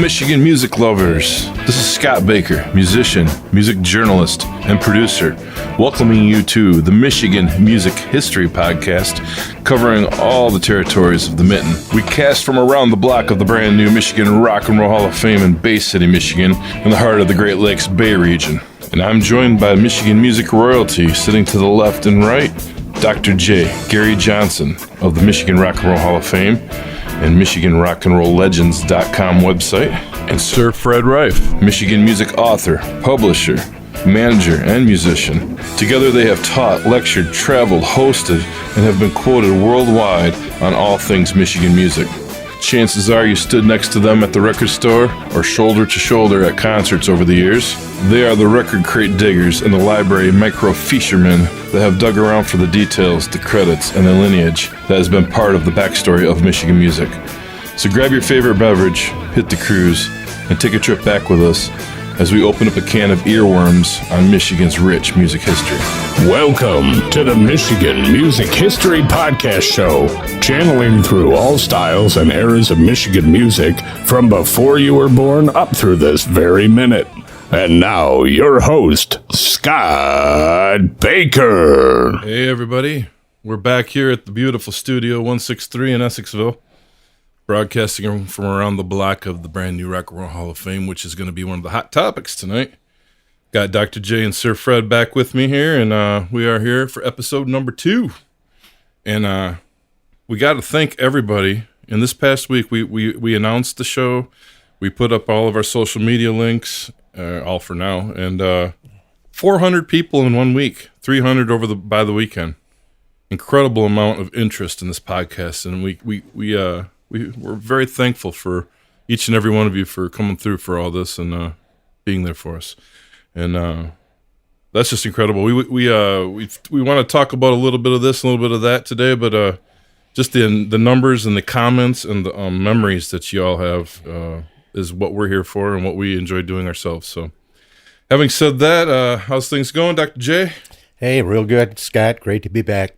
Michigan music lovers. This is Scott Baker, musician, music journalist, and producer, welcoming you to the Michigan Music History Podcast, covering all the territories of the Mitten. We cast from around the block of the brand new Michigan Rock and Roll Hall of Fame in Bay City, Michigan, in the heart of the Great Lakes Bay region. And I'm joined by Michigan music royalty, sitting to the left and right, Dr. J. Gary Johnson of the Michigan Rock and Roll Hall of Fame and MichiganRockandRollLegends.com website, and Sir Fred Reif, Michigan music author, publisher, manager, and musician. Together they have taught, lectured, traveled, hosted, and have been quoted worldwide on all things Michigan music. Chances are you stood next to them at the record store or shoulder to shoulder at concerts over the years. They are the record crate diggers and the library microfishermen that have dug around for the details, the credits, and the lineage that has been part of the backstory of Michigan music. So grab your favorite beverage, hit the cruise, and take a trip back with us as we open up a can of earworms on Michigan's rich music history. Welcome to the Michigan Music History Podcast Show, channeling through all styles and eras of Michigan music from before you were born up through this very minute. And now, your host, Scott Baker. Hey, everybody. We're back here at the beautiful Studio 163 in Essexville, broadcasting from around the block of the brand new Rock and Roll Hall of Fame, which is going to be one of the hot topics tonight. Got Dr. J and Sir Fred back with me here, and we are here for episode number 2. And we got to thank everybody. In this past week, we announced the show. We put up all of our social media links, all for now, and 400 people in 1 week, 300 by the weekend. Incredible amount of interest in this podcast, and we're very thankful for each and every one of you for coming through for all this and being there for us. And that's just incredible. We want to talk about a little bit of this, a little bit of that today, but just the numbers and the comments and the memories that you all have is what we're here for and what we enjoy doing ourselves. So, having said that, how's things going, Dr. J? Hey, real good, Scott. Great to be back.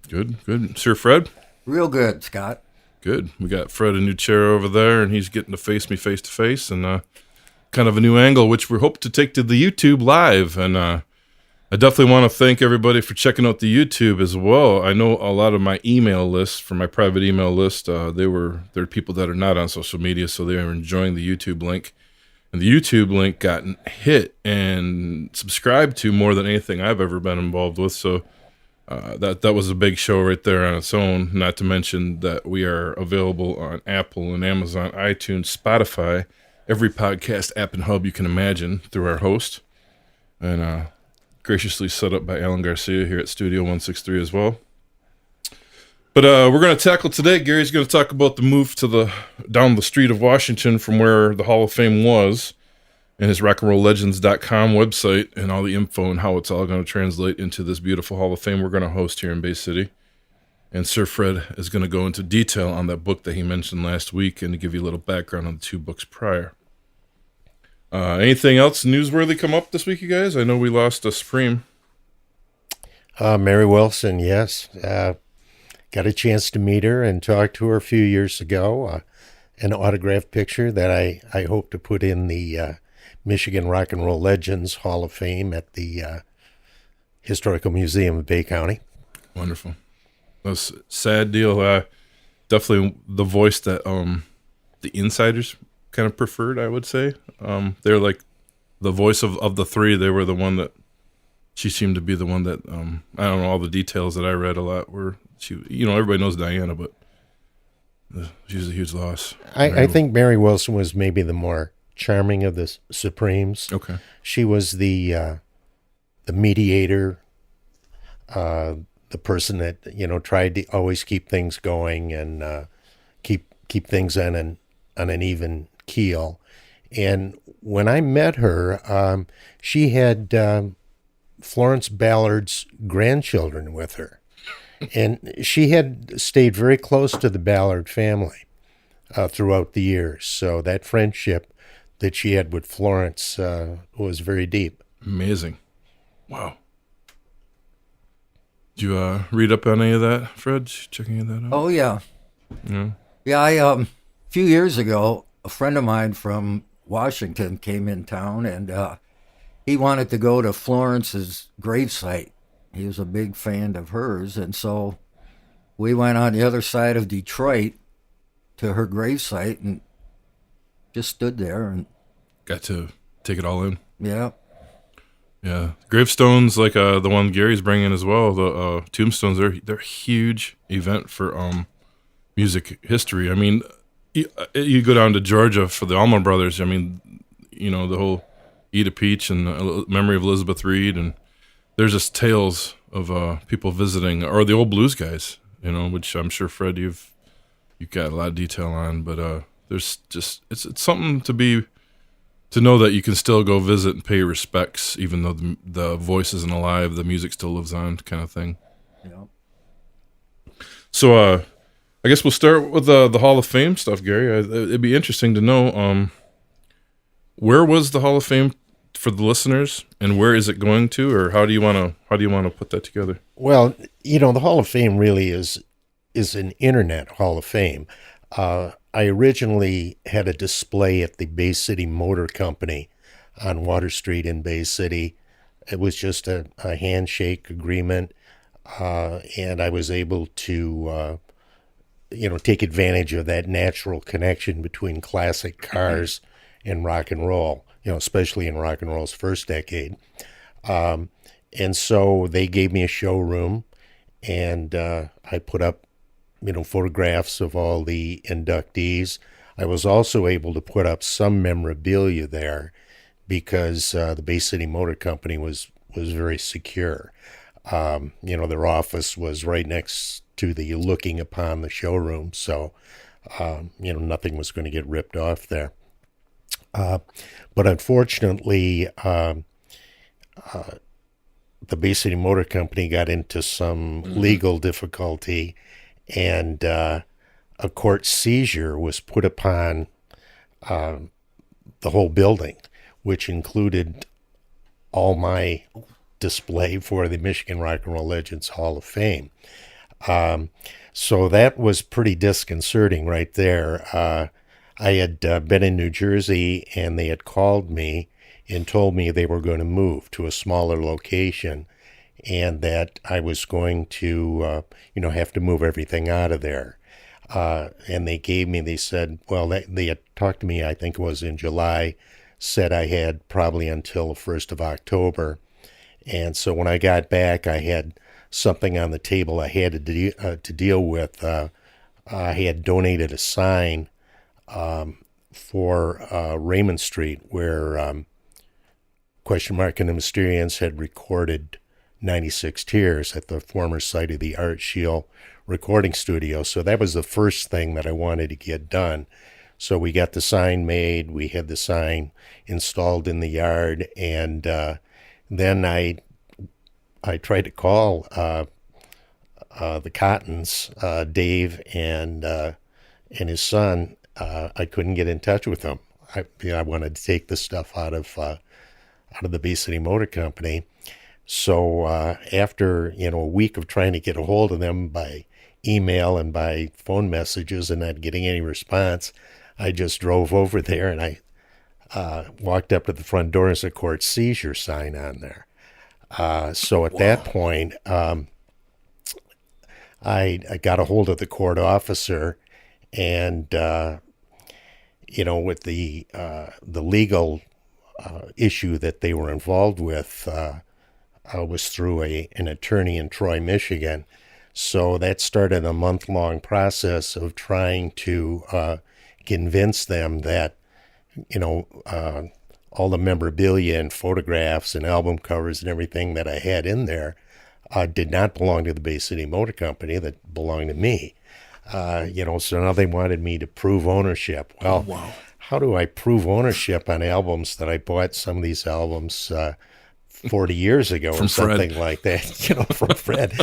Good. Sir Fred? Real good, Scott. Good. We got Fred a new chair over there, and he's getting to face me face to face, and kind of a new angle, which we hope to take to the YouTube live. And I definitely want to thank everybody for checking out the YouTube as well. I know a lot of my email list, from my private email list, they're people that are not on social media, so they are enjoying the YouTube link. And the YouTube link got hit and subscribed to more than anything I've ever been involved with. So that was a big show right there on its own. Not to mention that we are available on Apple and Amazon, iTunes, Spotify, every podcast app and hub you can imagine through our host. And graciously set up by Alan Garcia here at Studio 163 as well. But we're going to tackle today, Gary's going to talk about the move to down the street of Washington from where the Hall of Fame was, and his rockandrolllegends.com website, and all the info and how it's all going to translate into this beautiful Hall of Fame we're going to host here in Bay City. And Sir Fred is going to go into detail on that book that he mentioned last week and to give you a little background on the 2 books prior. Anything else newsworthy come up this week, you guys? I know we lost a Supreme. Mary Wilson, yes. Got a chance to meet her and talk to her a few years ago. An autographed picture that I hope to put in the Michigan Rock and Roll Legends Hall of Fame at the Historical Museum of Bay County. Wonderful. That's a sad deal. Definitely the voice that the insiders kind of preferred, I would say. They're like the voice of the 3. They were the one that she seemed to be the one that I don't know, all the details that I read a lot were she. Everybody knows Diana, but she's a huge loss. I think Mary Wilson was maybe the more charming of the Supremes. Okay, she was the mediator, the person that tried to always keep things going and keep things on an even keel. And when I met her, she had Florence Ballard's grandchildren with her. And she had stayed very close to the Ballard family throughout the years. So that friendship that she had with Florence was very deep. Amazing. Wow. Did you read up on any of that, Fred? Checking that out? Oh, yeah. Yeah. Yeah, a few years ago, a friend of mine from Washington came in town, and he wanted to go to Florence's gravesite. He was a big fan of hers, and so we went on the other side of Detroit to her gravesite and just stood there and got to take it all in. Yeah. Yeah, gravestones like the one Gary's bringing as well. The tombstones, they're a huge event for music history. I mean, you go down to Georgia for the Allman Brothers. I mean, you know, the whole Eat a Peach and Memory of Elizabeth Reed, and there's just tales of people visiting, or the old blues guys. You know, which I'm sure Fred, you've got a lot of detail on. But there's just it's something to know that you can still go visit and pay respects, even though the voice isn't alive, the music still lives on, kind of thing. Yeah. So, I guess we'll start with the Hall of Fame stuff, Gary. It'd be interesting to know where was the Hall of Fame for the listeners, and where is it going to, or how do you want to put that together? Well, you know, the Hall of Fame really is an internet Hall of Fame. I originally had a display at the Bay City Motor Company on Water Street in Bay City. It was just a handshake agreement, and I was able to, take advantage of that natural connection between classic cars and rock and roll, especially in rock and roll's first decade. And so they gave me a showroom, and I put up photographs of all the inductees. I was also able to put up some memorabilia there because the Bay City Motor Company was very secure. Their office was right next to the looking upon the showroom, so nothing was going to get ripped off there. But unfortunately, the Bay City Motor Company got into some legal difficulty, and a court seizure was put upon the whole building, which included all my display for the Michigan Rock and Roll Legends Hall of Fame. So that was pretty disconcerting right there. I had been in New Jersey, and they had called me and told me they were going to move to a smaller location, and that I was going to, have to move everything out of there. And they said, well, they had talked to me, I think it was in July, said I had probably until the 1st of October. And so when I got back, I had something on the table I had to deal with. I had donated a sign for Raymond Street, where Question Mark and the Mysterians had recorded 96 Tears at the former site of the Art Shield recording studio. So that was the first thing that I wanted to get done. So we got the sign made, we had the sign installed in the yard, and then I tried to call the Cottons, Dave and his son. I couldn't get in touch with them. I wanted to take the stuff out of the Bay City Motor Company. So after a week of trying to get a hold of them by email and by phone messages and not getting any response, I just drove over there, and I walked up to the front door. There's a court seizure sign on there. So at that point, I got a hold of the court officer, and with the legal issue that they were involved with was through an attorney in Troy, Michigan. So that started a month-long process of trying to convince them that, all the memorabilia and photographs and album covers and everything that I had in there did not belong to the Bay City Motor Company, that belonged to me. So now they wanted me to prove ownership. Well, how do I prove ownership on albums that I bought some of these albums 40 years ago or something Fred. Like that, from Fred.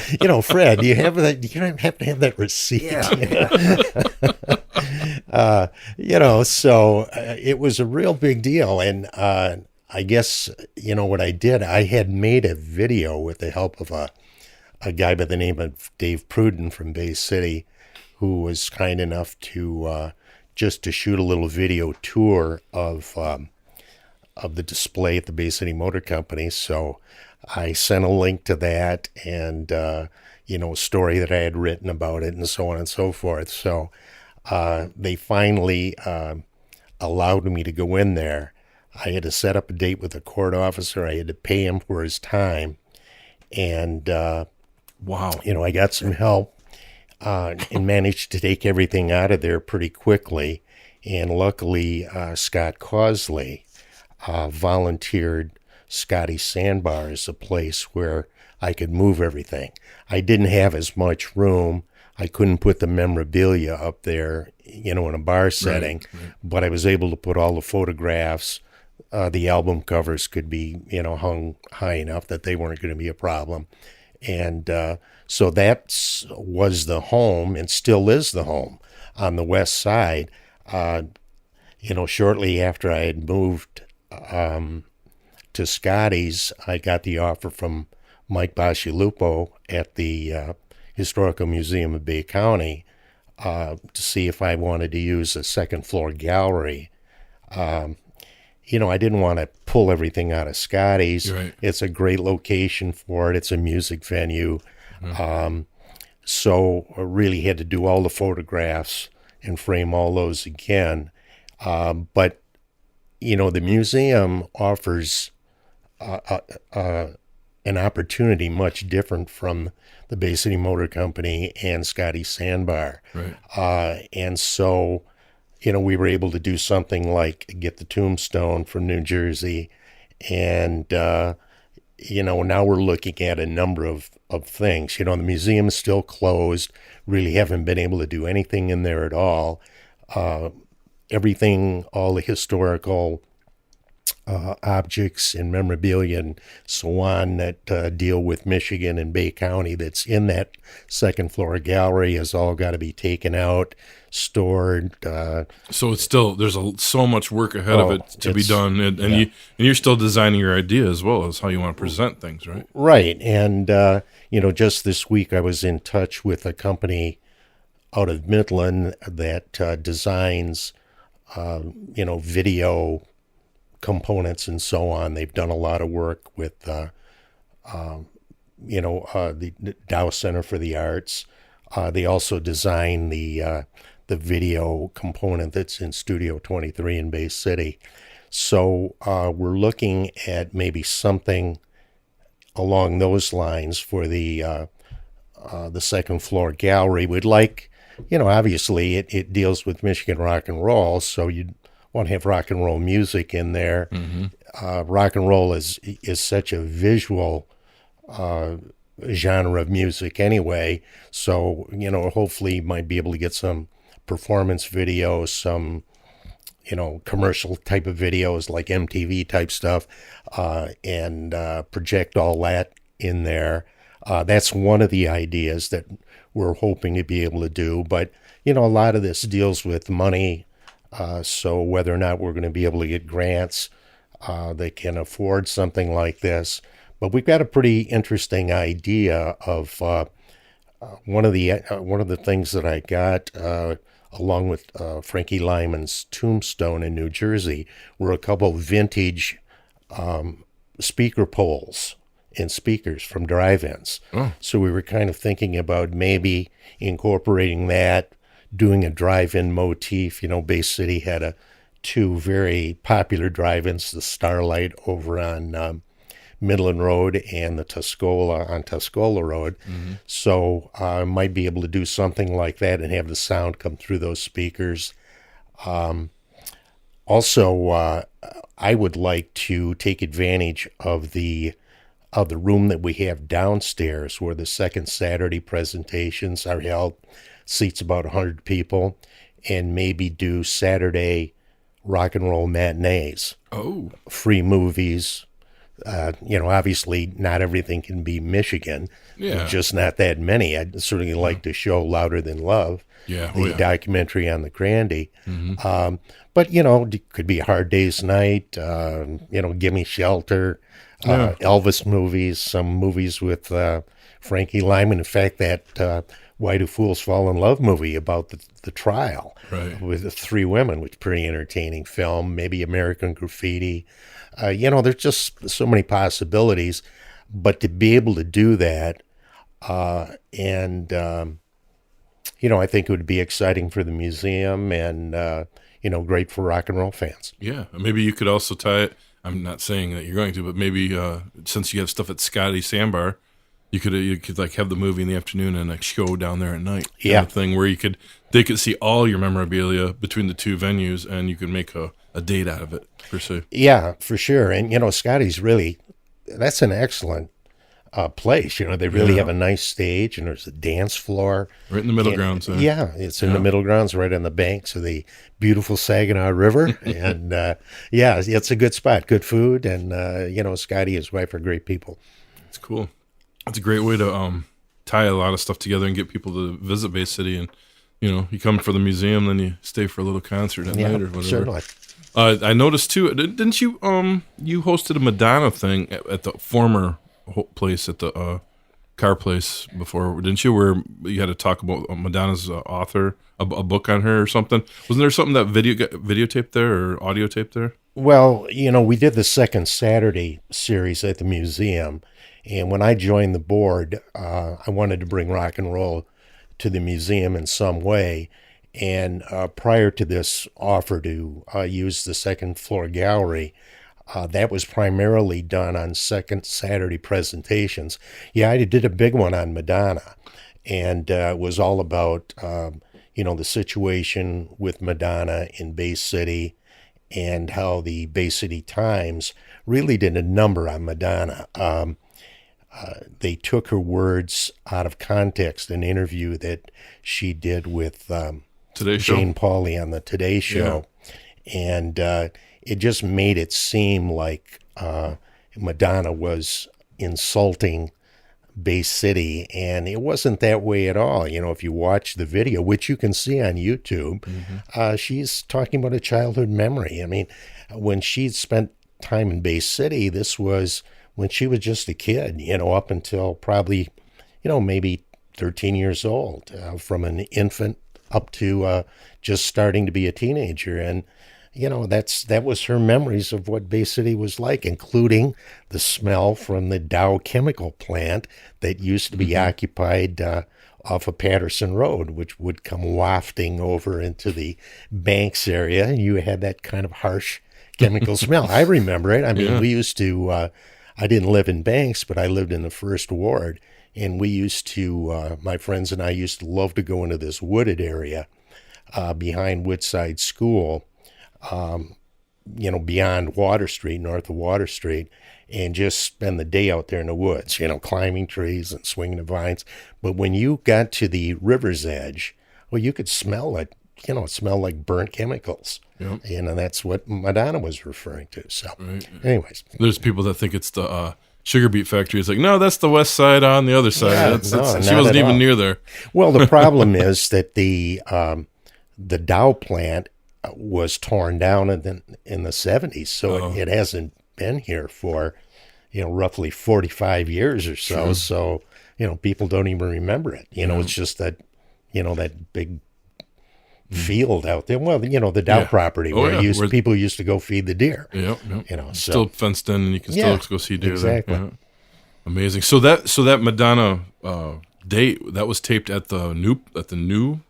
Fred, you have that, you don't have to have that receipt. Yeah. So it was a real big deal. And I guess, what I did, I had made a video with the help of a guy by the name of Dave Pruden from Bay City, who was kind enough to just to shoot a little video tour of the display at the Bay City Motor Company. So I sent a link to that and, a story that I had written about it and so on and so forth. So they finally allowed me to go in there. I had to set up a date with a court officer. I had to pay him for his time. And, Wow. I got some help and managed to take everything out of there pretty quickly. And luckily, Scott Causley volunteered Scotty Sandbar as a place where I could move everything. I didn't have as much room. I couldn't put the memorabilia up there, in a bar setting, right. But I was able to put all the photographs. The album covers could be, hung high enough that they weren't going to be a problem. And so that was the home and still is the home on the west side. Shortly after I had moved to Scotty's, I got the offer from Mike Bascialupo at the Historical Museum of Bay County to see if I wanted to use a second floor gallery. I didn't want to pull everything out of Scotty's. Right. It's a great location for it. It's a music venue. Mm-hmm. So I really had to do all the photographs and frame all those again. But the museum offers an opportunity much different from the Bay City Motor Company and Scotty Sandbar. Right. And so, we were able to do something like get the tombstone from New Jersey. And, now we're looking at a number of things. The museum is still closed. Really haven't been able to do anything in there at all. Everything, all the historical objects and memorabilia and so on that deal with Michigan and Bay County that's in that second floor gallery has all got to be taken out, stored. So it's still, there's so much work ahead of it to be done, and you're still designing your idea as well as how you want to present things, right? Right, and just this week I was in touch with a company out of Midland that designs, video components and so on. They've done a lot of work with, the Dow Center for the Arts. They also design the video component that's in Studio 23 in Bay City. So we're looking at maybe something along those lines for the second floor gallery. We'd like, obviously it deals with Michigan rock and roll, so you'd want to have rock and roll music in there. Mm-hmm. Rock and roll is such a visual genre of music anyway. So, hopefully you might be able to get some performance videos, some, commercial type of videos like MTV type stuff, and project all that in there. That's one of the ideas that we're hoping to be able to do. But, a lot of this deals with money. So whether or not we're going to be able to get grants that can afford something like this. But we've got a pretty interesting idea of one of the things that I got along with Frankie Lyman's tombstone in New Jersey were a couple vintage speaker poles and speakers from drive-ins. Oh. So we were kind of thinking about maybe incorporating that, doing a drive-in motif. Bay City had two very popular drive-ins, the Starlight over on Midland Road and the Tuscola on Tuscola Road. Mm-hmm. So I might be able to do something like that and have the sound come through those speakers. Also, I would like to take advantage of the room that we have downstairs where the second Saturday presentations are held. Seats about 100 people, and maybe do Saturday rock and roll matinees. Oh. Free movies. Obviously not everything can be Michigan. Yeah. Just not that many. I'd certainly like to show Louder Than Love, the documentary on the Grandy. Mm-hmm. But, it could be a Hard Day's Night, Gimme Shelter, Elvis movies, some movies with Frankie Lyman. In fact, that Why Do Fools Fall in Love movie about the trial Right. with the three women, which is pretty entertaining film. Maybe American Graffiti. There's just so many possibilities. But to be able to do that, and I think it would be exciting for the museum and, great for rock and roll fans. Yeah, maybe you could also tie it. I'm not saying that you're going to, but maybe since you have stuff at Scotty Sandbar, you could like have the movie in the afternoon and a show down there at night. Yeah, Thing where they could see all your memorabilia between the two venues, and you could make a date out of it per se. yeah, for sure. And Scotty's that's an excellent place. They really have a nice stage, and there's a dance floor Right in the middle grounds. Yeah, it's in the middle grounds, right on the banks of the beautiful Saginaw River, and it's a good spot. Good food, and Scotty and his wife are great people. It's cool. It's a great way to tie a lot of stuff together and get people to visit Bay City. And you come for the museum, then you stay for a little concert at night or whatever. Certainly. I noticed too. Didn't you you hosted a Madonna thing at the former place at the car place before, didn't you? Where you had to talk about Madonna's author, a book on her or something. Wasn't there something that videotaped there or audio taped there? Well, we did the second Saturday series at the museum, and when I joined the board, I wanted to bring rock and roll to the museum in some way. And prior to this offer to use the second floor gallery, that was primarily done on second Saturday presentations. Yeah, I did a big one on Madonna, and it was all about, the situation with Madonna in Bay City and how the Bay City Times really did a number on Madonna. They took her words out of context, an interview that she did with Today Show? Jane Pauley on the Today Show. Yeah. And it just made it seem like Madonna was insulting Bay City, and it wasn't that way at all. If you watch the video, which you can see on YouTube, she's talking about a childhood memory. I mean, when she spent time in Bay City, this was when she was just a kid, up until probably, maybe 13 years old, from an infant up to just starting to be a teenager. And that was her memories of what Bay City was like, including the smell from the Dow chemical plant that used to be occupied off of Patterson Road, which would come wafting over into the Banks area. And you had that kind of harsh chemical smell. I remember it. I mean, we used to, I didn't live in Banks, but I lived in the first ward. And we used to, my friends and I used to love to go into this wooded area behind Woodside School, beyond Water Street, north of Water Street, and just spend the day out there in the woods, climbing trees and swinging the vines. But when you got to the river's edge, well, you could smell it, it smelled like burnt chemicals. Yep. And that's what Madonna was referring to. So, anyways. There's people that think it's the sugar beet factory. It's like, no, that's the west side on the other side. Yeah, she wasn't even near there. Well, the problem is that the Dow plant was torn down in the 70s, so it hasn't been here for roughly 45 years or so. True. So people don't even remember it. It's just that that big field out there. Well, the Dow property where people used to go feed the deer. Yep. So. Still fenced in, and you can still go see deer. Exactly. There. Yeah. Amazing. So that Madonna date that was taped at the new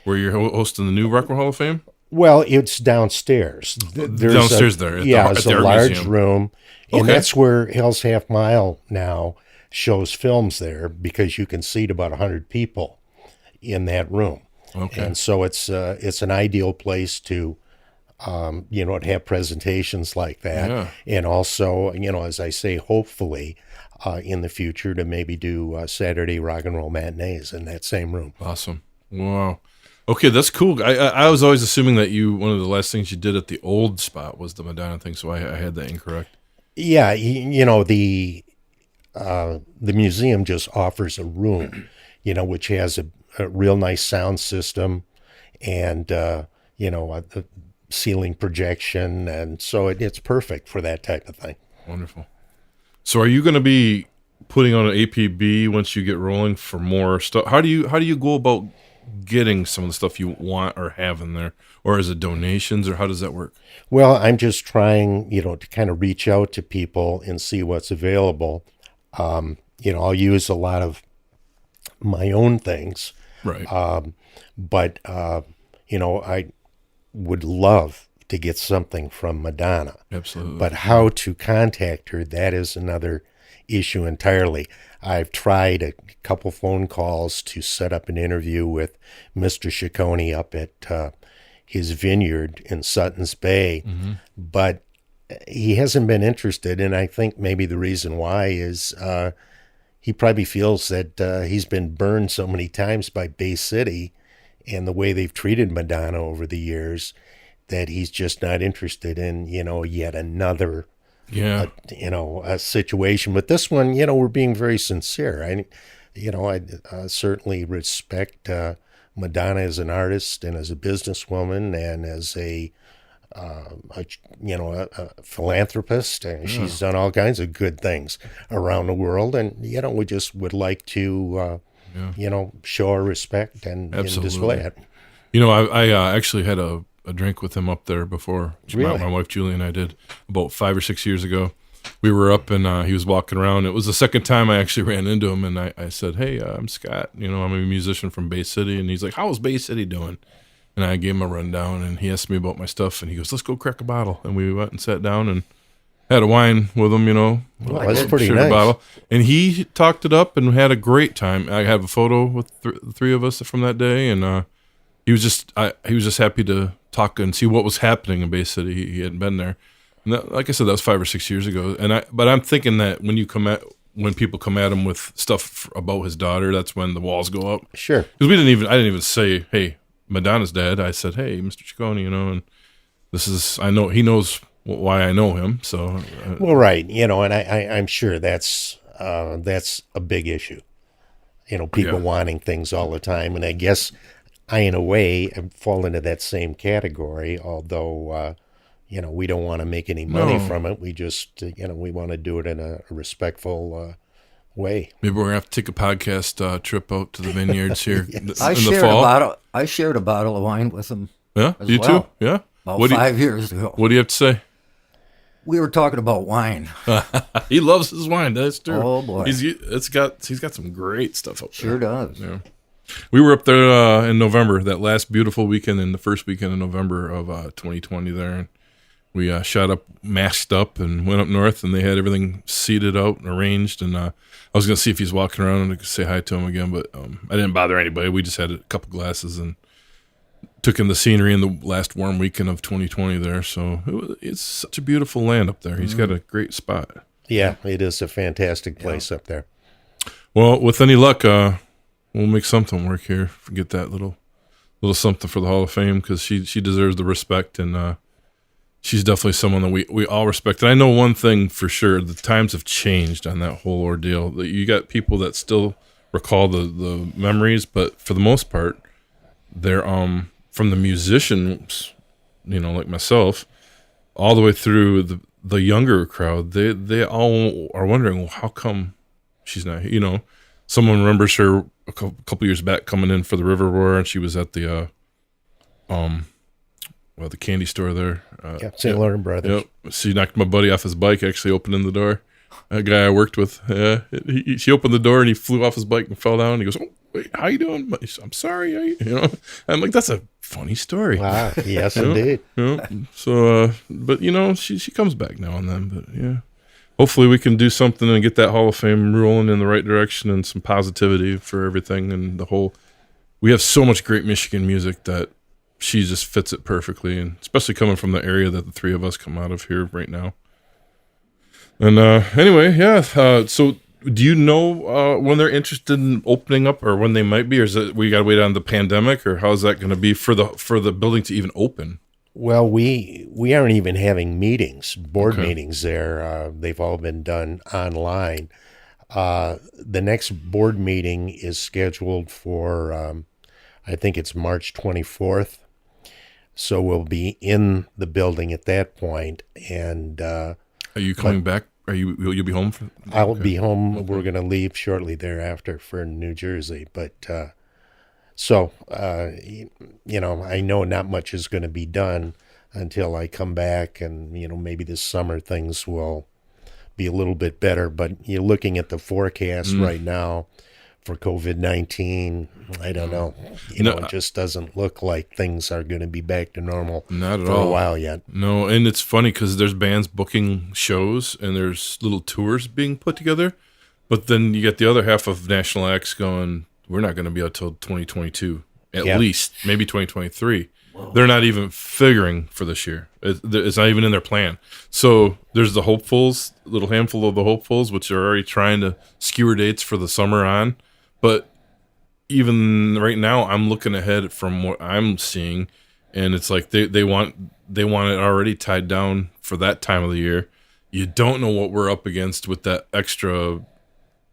where you're hosting the new Rock and Roll Hall of Fame. Well, it's downstairs. There's a large museum. Room, and that's where Hell's Half Mile now shows films there, because you can seat about 100 people in that room. Okay. And so it's an ideal place to, to have presentations like that. Yeah. And also, as I say, hopefully in the future to maybe do Saturday rock and roll matinees in that same room. Awesome. Wow. Okay, that's cool. I was always assuming that one of the last things you did at the old spot was the Madonna thing, so I had that incorrect. Yeah, the museum just offers a room, which has a real nice sound system and, a ceiling projection, and so it's perfect for that type of thing. Wonderful. So are you going to be putting on an APB once you get rolling for more stuff? How do you go about getting some of the stuff you want or have in there, or is it donations, or how does that work? Well, I'm just trying, to kind of reach out to people and see what's available. I'll use a lot of my own things, Right. but I would love to get something from Madonna. Absolutely. But how to contact her, that is another issue entirely. I've tried a couple phone calls to set up an interview with Mr. Ciccone up at his vineyard in Sutton's Bay, but he hasn't been interested, and I think maybe the reason why is he probably feels that he's been burned so many times by Bay City and the way they've treated Madonna over the years that he's just not interested in, yet another a situation. But this one, we're being very sincere. I certainly respect Madonna as an artist and as a businesswoman and as a philanthropist. And she's done all kinds of good things around the world. And, we just would like to, show our respect and display it. I actually had a drink with him up there before. Really? My wife Julie and I did about 5 or 6 years ago. We were up and he was walking around. It was the second time I actually ran into him, and I said, "Hey, I'm Scott. I'm a musician from Bay City." And he's like, "How's Bay City doing?" And I gave him a rundown, and he asked me about my stuff, and he goes, "Let's go crack a bottle." And we went and sat down and had a wine with him. Well, that's pretty shared nice. a bottle, and he talked it up and had a great time. I have a photo with the three of us from that day, and he was just happy to talk and see what was happening in Bay City. He hadn't been there, and like I said, that was 5 or 6 years ago. But I'm thinking that when people come at him with stuff about his daughter, that's when the walls go up. Sure. Because I didn't even say, "Hey, Madonna's dead." I said, "Hey, Mr. Ciccone, and this is, I know he knows why I know him." So, Well, right. And I'm sure that's a big issue. People wanting things all the time. And I guess I, in a way, fall into that same category, although, we don't want to make any money from it. We just, we want to do it in a respectful way. maybe we're gonna have to take a podcast trip out to the vineyards here in the shared fall. I shared a bottle of wine with him Yeah, as you well. too. Yeah. about 5 years ago. What do you have to say? We were talking about wine. He loves his wine. That's true. Oh, boy. He's got some great stuff up there. Sure does. Yeah. We were up there in November, that last beautiful weekend, in the first weekend in November of 2020 there. And we shot up, masked up, and went up north, and they had everything seated out and arranged. And I was going to see if he's walking around and I could say hi to him again, but I didn't bother anybody. We just had a couple glasses and took in the scenery in the last warm weekend of 2020 there. So it's such a beautiful land up there. He's got a great spot. Yeah, it is a fantastic place up there. Well, with any luck, we'll make something work here. Get that little something for the Hall of Fame, because she deserves the respect, and she's definitely someone that we all respect. And I know one thing for sure: the times have changed on that whole ordeal. That you got people that still recall the memories, but for the most part, they're from the musicians, like myself, all the way through the younger crowd. They all are wondering, well, how come she's not? Someone remembers her a couple years back coming in for the River Roar, and she was at the the candy store there. St. Laurent Brothers. Yep. She knocked my buddy off his bike, actually opening the door. A guy I worked with. She opened the door and he flew off his bike and fell down. He goes, "Oh, wait, how you doing?" I'm sorry. I'm like, that's a funny story. Wow. Yes, indeed. So, but she comes back now and then. But yeah, hopefully we can do something and get that Hall of Fame rolling in the right direction and some positivity for everything and the whole. We have so much great Michigan music that she just fits it perfectly, and especially coming from the area that the three of us come out of here right now. And anyway, yeah. So, do you know when they're interested in opening up, or when they might be, or is it we got to wait on the pandemic, or how's that going to be for the building to even open? Well, we aren't even having board meetings there. They've all been done online. The next board meeting is scheduled for, I think it's March 24th. So we'll be in the building at that point. And are you coming back you'll be home for? I'll be home. We're going to leave shortly thereafter for New Jersey. But I know not much is going to be done until I come back, and maybe this summer things will be a little bit better. But you're looking at the forecast right now for COVID-19. I don't know. It just doesn't look like things are going to be back to normal Not at for all. a while yet. No, and it's funny because there's bands booking shows and there's little tours being put together, but then you get the other half of national acts going, we're not going to be out till 2022, at least, maybe 2023. Whoa. They're not even figuring for this year. It's not even in their plan. So there's the hopefuls, a little handful of the hopefuls, which are already trying to skewer dates for the summer on. But even right now, I'm looking ahead from what I'm seeing, and it's like they want it already tied down for that time of the year. You don't know what we're up against with that extra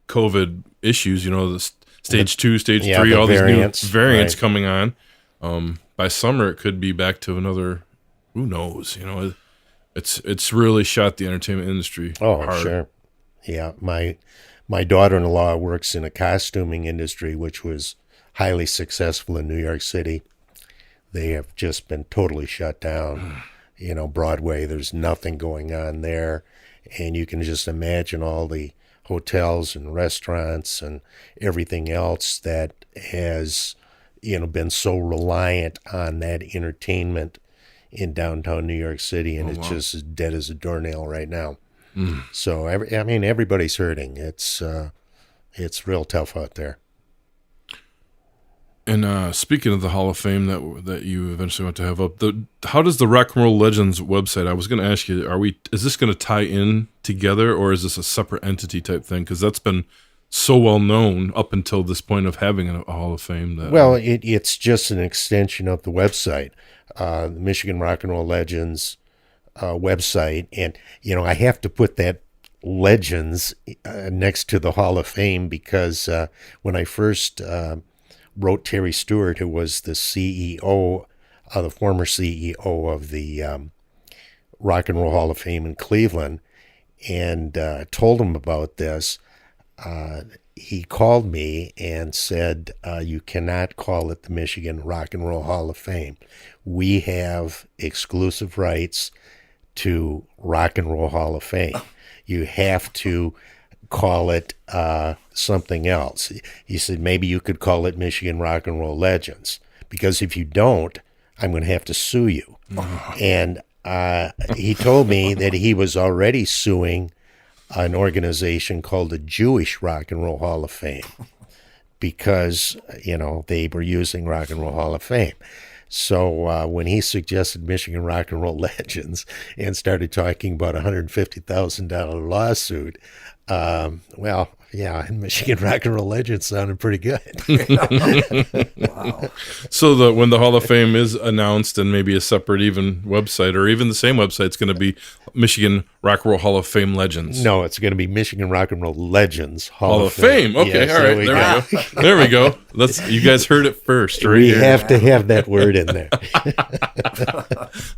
COVID issues. The stage 2, stage 3, all variants, these new variants right. coming on. By summer, it could be back to another. Who knows? It's really shot the entertainment industry. Oh, hard. sure. Yeah, my daughter-in-law works in a costuming industry, which was highly successful in New York City. They have just been totally shut down. Broadway, there's nothing going on there. And you can just imagine all the hotels and restaurants and everything else that has, been so reliant on that entertainment in downtown New York City. And it's just as dead as a doornail right now. So everybody's hurting. It's real tough out there. And speaking of the Hall of Fame that you eventually want to have up, how does the Rock and Roll Legends website? I was going to ask you, is this going to tie in together, or is this a separate entity type thing? Because that's been so well known up until this point of having a Hall of Fame. It's just an extension of the website, the Michigan Rock and Roll Legends website, and I have to put that Legends next to the Hall of Fame because when I first wrote Terry Stewart, who was the CEO, the former CEO of the Rock and Roll Hall of Fame in Cleveland, and told him about this, he called me and said, you cannot call it the Michigan Rock and Roll Hall of Fame. We have exclusive rights to Rock and Roll Hall of Fame. You have to call it something else. He said, maybe you could call it Michigan Rock and Roll Legends, because if you don't, I'm going to have to sue you. And he told me that he was already suing an organization called the Jewish Rock and Roll Hall of Fame because, they were using Rock and Roll Hall of Fame. So when he suggested Michigan Rock and Roll Legends and started talking about a $150,000 lawsuit, and Michigan Rock and Roll Legends sounded pretty good. Wow. So when the Hall of Fame is announced and maybe a separate even website or even the same website, it's going to be Michigan Rock and Roll Hall of Fame Legends. No, it's going to be Michigan Rock and Roll Legends Hall of Fame. Okay, yes, all right, there we go. There we go. You guys heard it first, right? We have to have that word in there.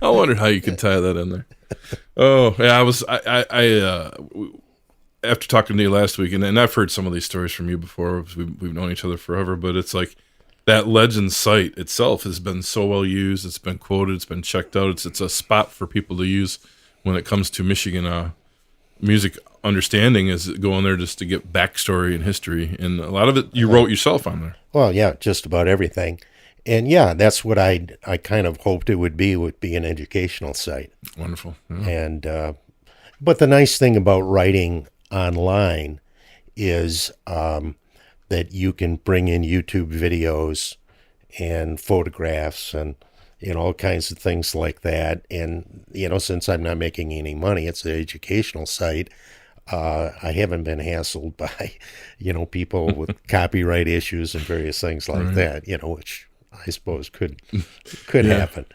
I wondered how you could tie that in there. Oh, yeah, I after talking to you last week, and I've heard some of these stories from you before, we've known each other forever, but it's like that Legends site itself has been so well used. It's been quoted. It's been checked out. It's a spot for people to use when it comes to Michigan music understanding, is go on there just to get backstory and history. And a lot of it you wrote yourself on there. Well, yeah, just about everything. And yeah, that's what I kind of hoped it would be an educational site. Wonderful. Yeah. And but the nice thing about writing online is that you can bring in YouTube videos and photographs and all kinds of things like that. And since I'm not making any money, it's an educational site. I haven't been hassled by people with copyright issues and various things like that. Which I suppose could happen.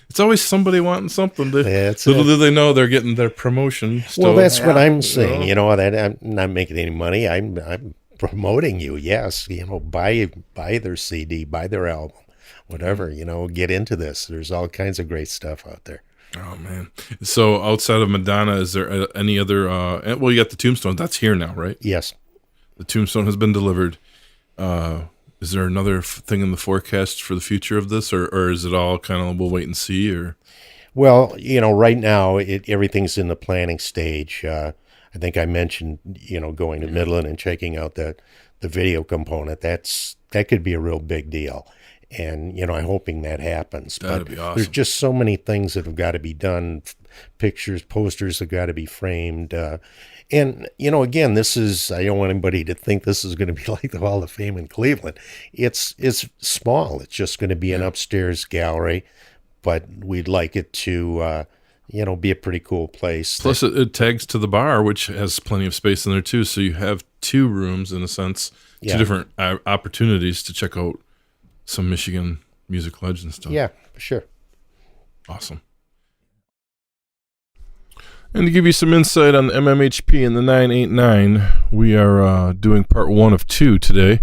It's always somebody wanting something. That's little it. do they know they're getting their promotion. Well, that's what I'm saying. That I'm not making any money. I'm promoting you. Yes, buy their CD, buy their album, whatever. Get into this. There's all kinds of great stuff out there. Oh man! So outside of Madonna, is there any other? Well, you got the Tombstone. That's here now, right? Yes. The Tombstone has been delivered. Is there another thing in the forecast for the future of this, or is it all kind of we'll wait and see? Or Well, right now everything's in the planning stage. I think I mentioned, going to Midland and checking out the video component. That could be a real big deal. And, I'm hoping that happens. That'd but be awesome. There's just so many things that have got to be done. Pictures, posters have got to be framed. And, again, I don't want anybody to think this is going to be like the Hall of Fame in Cleveland. It's small. It's just going to be an upstairs gallery, but we'd like it to, be a pretty cool place. Plus, it tags to the bar, which has plenty of space in there too. So you have two rooms in a sense, two different opportunities to check out some Michigan music legend stuff. Yeah, for sure. Awesome. And to give you some insight on the MMHP and the 989, we are doing part 1 of 2 today.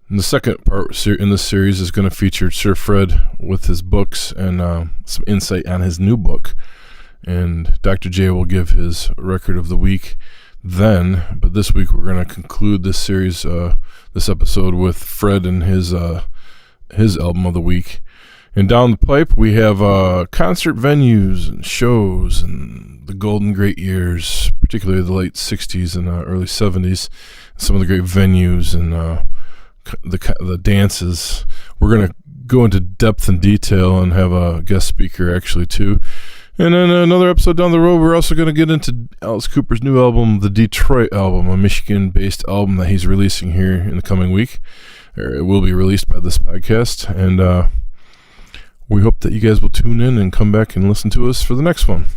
And the second part in this series is going to feature Sir Fred with his books and some insight on his new book. And Dr. J will give his record of the week then. But this week we're going to conclude this series, this episode, with Fred and his album of the week. And down the pipe, we have concert venues and shows and the golden great years, particularly the late 60s and early 70s, some of the great venues and the dances. We're going to go into depth and detail and have a guest speaker actually too. And then another episode down the road, we're also going to get into Alice Cooper's new album, the Detroit album, a Michigan-based album that he's releasing here in the coming week. It will be released by this podcast, and we hope that you guys will tune in and come back and listen to us for the next one.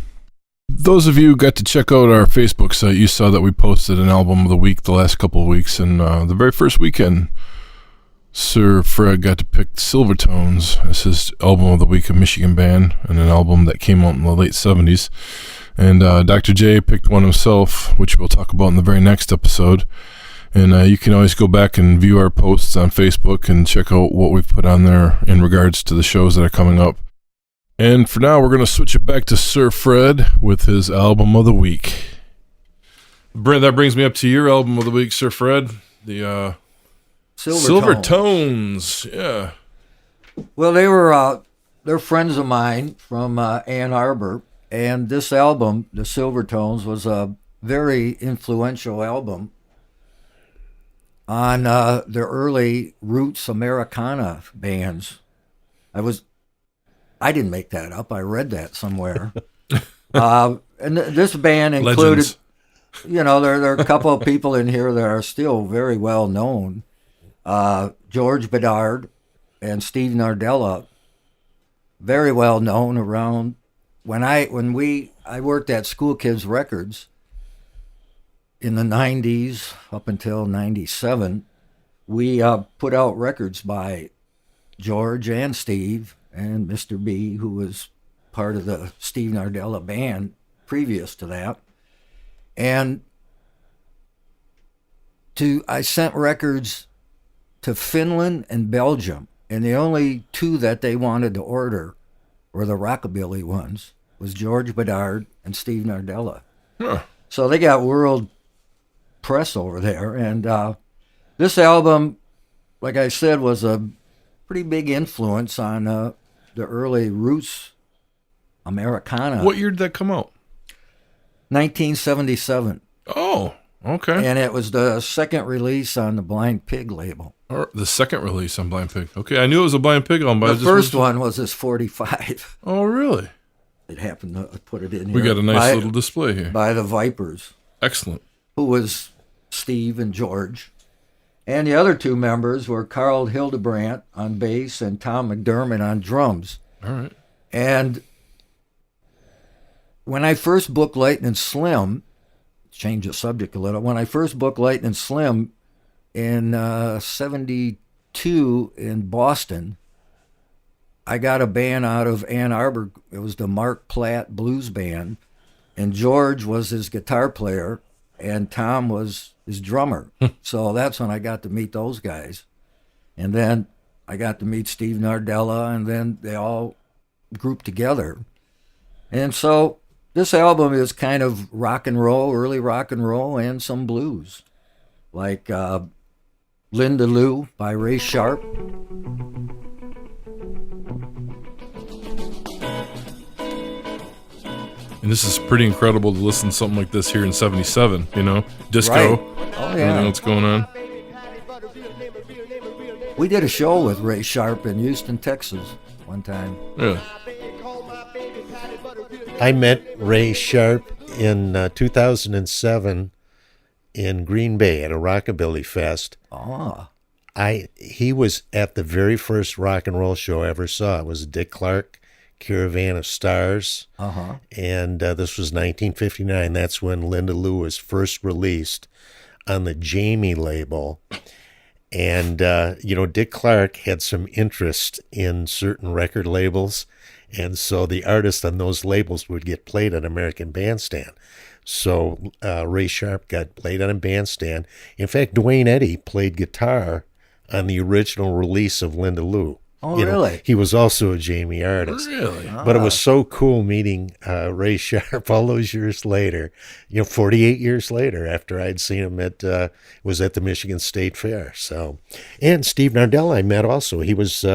Those of you who got to check out our Facebook site, you saw that we posted an album of the week the last couple of weeks, and the very first weekend, Sir Fred got to pick Silvertones as his album of the week, a Michigan band, and an album that came out in the late 70s. And Dr. J picked one himself, which we'll talk about in the very next episode. And you can always go back and view our posts on Facebook and check out what we've put on there in regards to the shows that are coming up. And for now, we're going to switch it back to Sir Fred with his album of the week. Brent, that brings me up to your album of the week, Sir Fred. The Silvertones. Yeah. Well, they're friends of mine from Ann Arbor, and this album, the Silvertones, was a very influential album on the early roots Americana bands. I didn't make that up. I read that somewhere. And this band included, Legends. there are a couple of people in here that are still very well known. George Bedard and Steve Nardella, very well known around. When I worked at School Kids Records in the 90s up until 97, we put out records by George and Steve and Mr. B, who was part of the Steve Nardella band previous to that. And I sent records to Finland and Belgium, and the only two that they wanted to order were the rockabilly ones, was George Bedard and Steve Nardella. Huh. So they got world press over there, and this album, like I said, was a pretty big influence on the early roots Americana. What year did that come out? 1977. Oh, okay. And it was the second release on the Blind Pig label. Or the second release on Blind Pig. Okay, I knew it was a Blind Pig album, but The first one was this 45. Oh, really? It happened to put it in here. We got a nice little display here. By the Vipers, Excellent. who was Steve and George. And the other two members were Carl Hildebrandt on bass and Tom McDermott on drums. All right. And when I first booked Lightning Slim, change the subject a little, when I first booked Lightning Slim in 72 in Boston, I got a band out of Ann Arbor. It was the Mark Platt Blues Band, and George was his guitar player, and Tom was his drummer. So that's when I got to meet those guys. And then I got to meet Steve Nardella, and then they all grouped together. And so this album is kind of rock and roll, early rock and roll, and some blues, like Linda Lou by Ray Sharp. And this is pretty incredible to listen to something like this here in 77, you know? Disco. Right. Oh, Everything yeah. that's going on. We did a show with Ray Sharp in Houston, Texas one time. Yeah. I met Ray Sharp in 2007 in Green Bay at a Rockabilly Fest. Ah. He was at the very first rock and roll show I ever saw. It was Dick Clark, Caravan of Stars. Uh-huh. And this was 1959. That's when Linda Lou was first released on the Jamie label. And, Dick Clark had some interest in certain record labels. And so the artists on those labels would get played on American Bandstand. So Ray Sharp got played on a bandstand. In fact, Duane Eddy played guitar on the original release of Linda Lou. Oh, really? He was also a Jamie artist. Really? But it was so cool meeting Ray Sharp all those years later, 48 years later after I'd seen him was at the Michigan State Fair. So, and Steve Nardell I met also. He was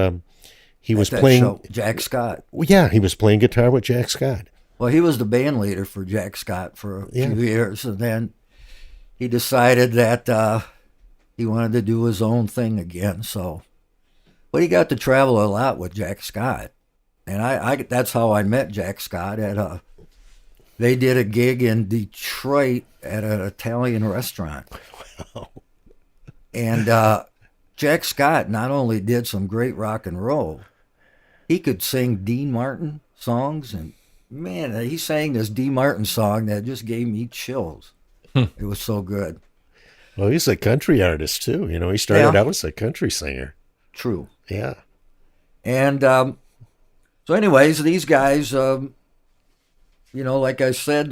playing show, Jack Scott. Well, yeah, he was playing guitar with Jack Scott. Well, he was the band leader for Jack Scott for a few years, and then he decided that he wanted to do his own thing again. So, but he got to travel a lot with Jack Scott, and I that's how I met Jack Scott they did a gig in Detroit at an Italian restaurant. Wow. And Jack Scott not only did some great rock and roll, he could sing Dean Martin songs, and man, he sang this Dean Martin song that just gave me chills. It was so good. Well, he's a country artist too. He started out as a country singer. True. Yeah. And so anyways, these guys, like I said,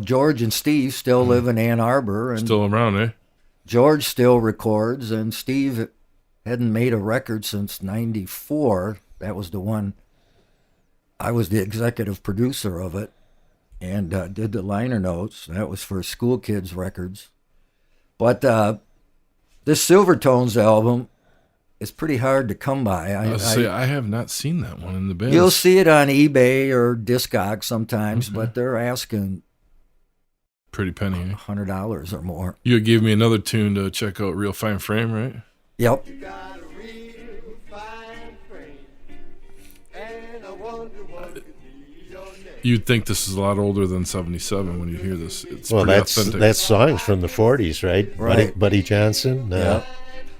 George and Steve still live in Ann Arbor. And Still around, eh? George still records, and Steve hadn't made a record since 94. That was the one. I was the executive producer of it and did the liner notes. That was for School Kids Records. But this Silvertones album is pretty hard to come by. I have not seen that one in the band. You'll see it on eBay or Discogs sometimes, but they're asking pretty penny, eh? $100 or more. You gave me another tune to check out, Real Fine Frame, right? Yep. You'd think this is a lot older than 77 when you hear this. It's Well, pretty that's authentic. songs from the 40s, right? Right. Buddy Johnson. Yeah.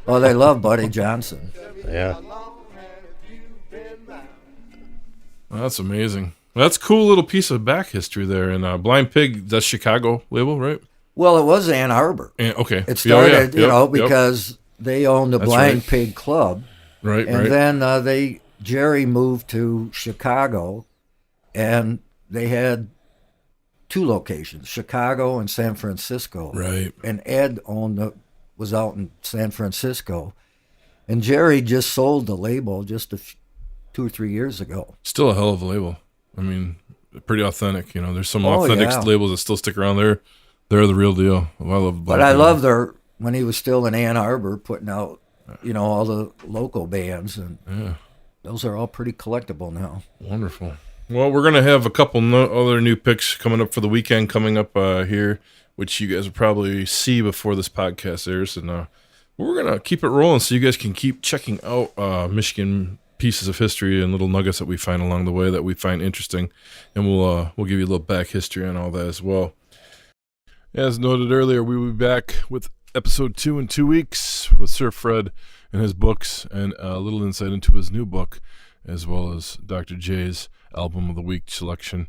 Oh, they love Buddy Johnson. Yeah. Well, that's amazing. Well, that's a cool little piece of back history there. And Blind Pig, that's Chicago label, right? Well, it was Ann Arbor. Okay. It started, Yep. because they owned the That's Blind right. Pig Club. Right, And then Jerry moved to Chicago, and they had two locations, Chicago and San Francisco. Right. And Ed was out in San Francisco. And Jerry just sold the label just 2 or 3 years ago. Still a hell of a label. I mean, pretty authentic. There's some Oh, authentic yeah. labels that still stick around there. They're the real deal. Well, I love Blind But I Pig. love when he was still in Ann Arbor putting out, all the local bands. And those are all pretty collectible now. Wonderful. Well, we're going to have a couple other new picks coming up for the weekend coming up here, which you guys will probably see before this podcast airs. And we're going to keep it rolling so you guys can keep checking out Michigan pieces of history and little nuggets that we find along the way that we find interesting. And we'll give you a little back history on all that as well. As noted earlier, we will be back with episode 2 in 2 weeks with Sir Fred and his books and a little insight into his new book, as well as Dr. J's album of the week selection.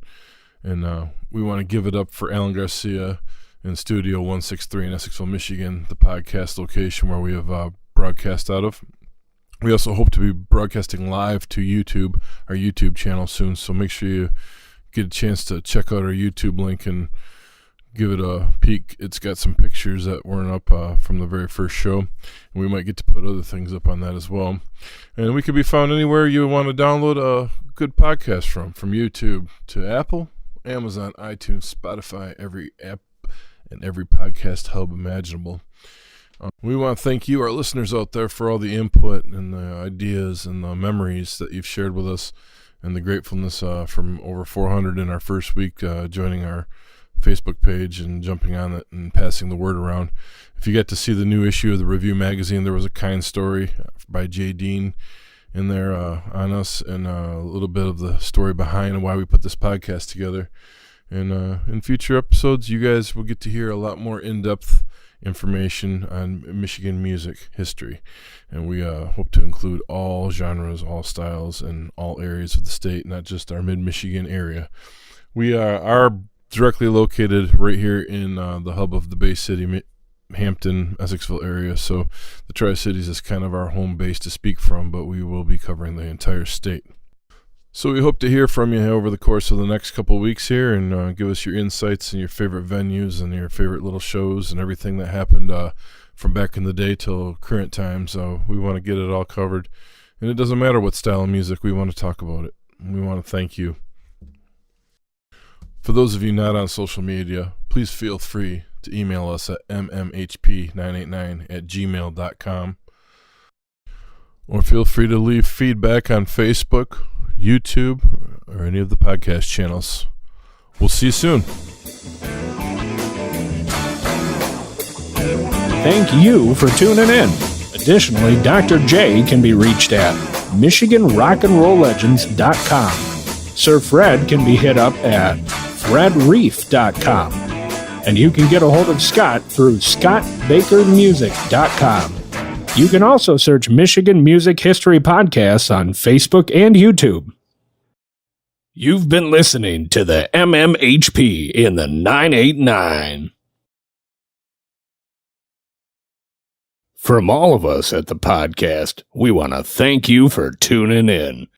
And we want to give it up for Alan Garcia in Studio 163 in Essexville, Michigan, the podcast location where we have broadcast out of. We also hope to be broadcasting live to YouTube, our YouTube channel soon, so make sure you get a chance to check out our YouTube link and give it a peek. It's got some pictures that weren't up from the very first show, and we might get to put other things up on that as well. And we can be found anywhere you want to download a good podcast from YouTube to Apple, Amazon, iTunes, Spotify, every app and every podcast hub imaginable. We want to thank you, our listeners out there, for all the input and the ideas and the memories that you've shared with us, and the gratefulness from over 400 in our first week joining our Facebook page and jumping on it and passing the word around. If you get to see the new issue of the Review magazine, there was a kind story by Jay Dean in there on us, and a little bit of the story behind why we put this podcast together. And in future episodes, you guys will get to hear a lot more in-depth information on Michigan music history, and we hope to include all genres, all styles, and all areas of the state, not just our mid-Michigan area. We are directly located right here in the hub of the Bay City, Hampton, Essexville area, so the Tri-Cities is kind of our home base to speak from, but we will be covering the entire state. So we hope to hear from you over the course of the next couple of weeks here, and give us your insights and your favorite venues and your favorite little shows and everything that happened from back in the day till current time. So we want to get it all covered, and it doesn't matter what style of music, we want to talk about it. We want to thank you. For those of you not on social media, please feel free to email us at mmhp989@gmail.com, or feel free to leave feedback on Facebook, YouTube, or any of the podcast channels. We'll see you soon. Thank you for tuning in. Additionally, Dr. J can be reached at MichiganRockAndRollLegends.com. Sir Fred can be hit up at FredReif.com. And you can get a hold of Scott through ScottBakerMusic.com. You can also search Michigan Music History Podcasts on Facebook and YouTube. You've been listening to the MMHP in the 989. From all of us at the podcast, we want to thank you for tuning in.